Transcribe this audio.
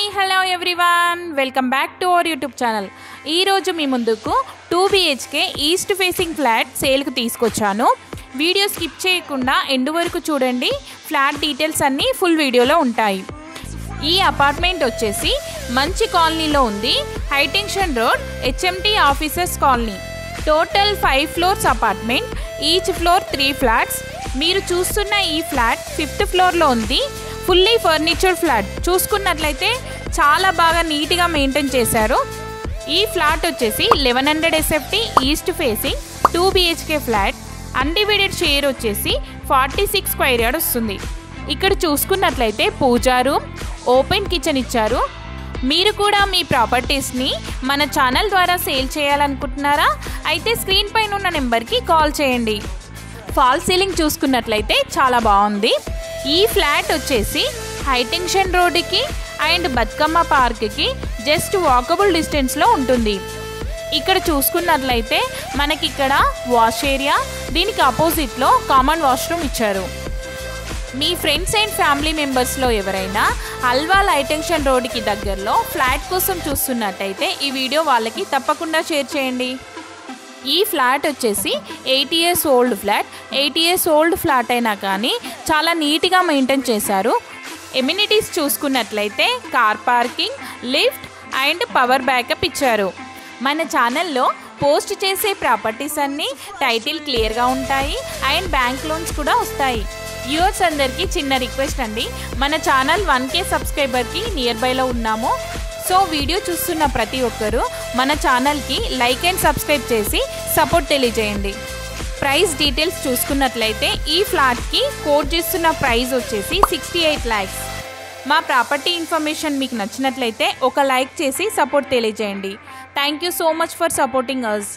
Hi hello everyone, welcome back to our YouTube channel. ఈరోజు మీ ముందుకు 2 BHK east facing flat సేల్కు తీసుకొచ్చాను. Video skip చేయకుండా end వరకు చూడండి. ఫ్లాట్ డీటెయిల్స్ అన్నీ ఫుల్ వీడియోలో ఉంటాయి. ఈ అపార్ట్మెంట్ వచ్చేసి మంచి కాలనీలో ఉంది. High tension road, HMT officers colony. Total 5 floors apartment. Each floor 3 flats. మీరు చూస్తున్న ఈ ఫ్లాట్ 5th ఫ్లోర్లో ఉంది. Fully furniture flat. చూసుకున్నట్లయితే చాలా బాగా నీట్గా మెయింటైన్ చేశారు. ఈ ఫ్లాట్ వచ్చేసి 1100 SFT east facing 2 BHK flat. Undivided share వచ్చేసి 46 స్క్వేర్ యార్డ్ వస్తుంది. ఇక్కడ చూసుకున్నట్లయితే పూజా రూమ్, ఓపెన్ కిచెన్ ఇచ్చారు. మీరు కూడా మీ ప్రాపర్టీస్ని మన ఛానల్ ద్వారా సేల్ చేయాలనుకుంటున్నారా? అయితే స్క్రీన్ పైన ఉన్న నెంబర్కి కాల్ చేయండి. ఫాల్ సీలింగ్ చూసుకున్నట్లయితే చాలా బాగుంది. ఈ ఫ్లాట్ వచ్చేసి హైటెన్షన్ రోడ్డుకి అండ్ బతుకమ్మ పార్క్కి జస్ట్ వాకబుల్ డిస్టెన్స్లో ఉంటుంది. ఇక్కడ చూసుకున్నట్లయితే మనకి ఇక్కడ వాష్ ఏరియా, దీనికి ఆపోజిట్లో కామన్ వాష్రూమ్ ఇచ్చారు. మీ ఫ్రెండ్స్ అండ్ ఫ్యామిలీ మెంబర్స్లో ఎవరైనా అల్వాల్ హైటెన్షన్ రోడ్డుకి దగ్గరలో ఫ్లాట్ కోసం చూస్తున్నట్టయితే ఈ వీడియో వాళ్ళకి తప్పకుండా షేర్ చేయండి. ఈ ఫ్లాట్ వచ్చేసి 8 years old flat. 8 years old flat అయినా కానీ చాలా నీట్గా మెయింటైన్ చేశారు. ఎమ్యూనిటీస్ చూసుకున్నట్లయితే car parking, lift and power backup ఇచ్చారు. మన ఛానల్లో పోస్ట్ చేసే ప్రాపర్టీస్ అన్నీ టైటిల్ క్లియర్గా ఉంటాయి అండ్ బ్యాంక్ లోన్స్ కూడా వస్తాయి. వ్యూవర్స్ అందరికీ చిన్న రిక్వెస్ట్ అండి, మన ఛానల్ 1K సబ్స్క్రైబర్కి నియర్ బైలో ఉన్నాము. సో వీడియో చూస్తున్న ప్రతి ఒక్కరూ మన ఛానల్కి లైక్ అండ్ సబ్స్క్రైబ్ చేసి సపోర్ట్ తెలియజేయండి. ప్రైస్ డీటెయిల్స్ చూసుకున్నట్లయితే ఈ ఫ్లాట్కి కోట్ చేస్తున్న ప్రైస్ వచ్చేసి 68 lakhs. మా ప్రాపర్టీ ఇన్ఫర్మేషన్ మీకు నచ్చినట్లయితే ఒక లైక్ చేసి సపోర్ట్ తెలియజేయండి. Thank you so much for supporting us.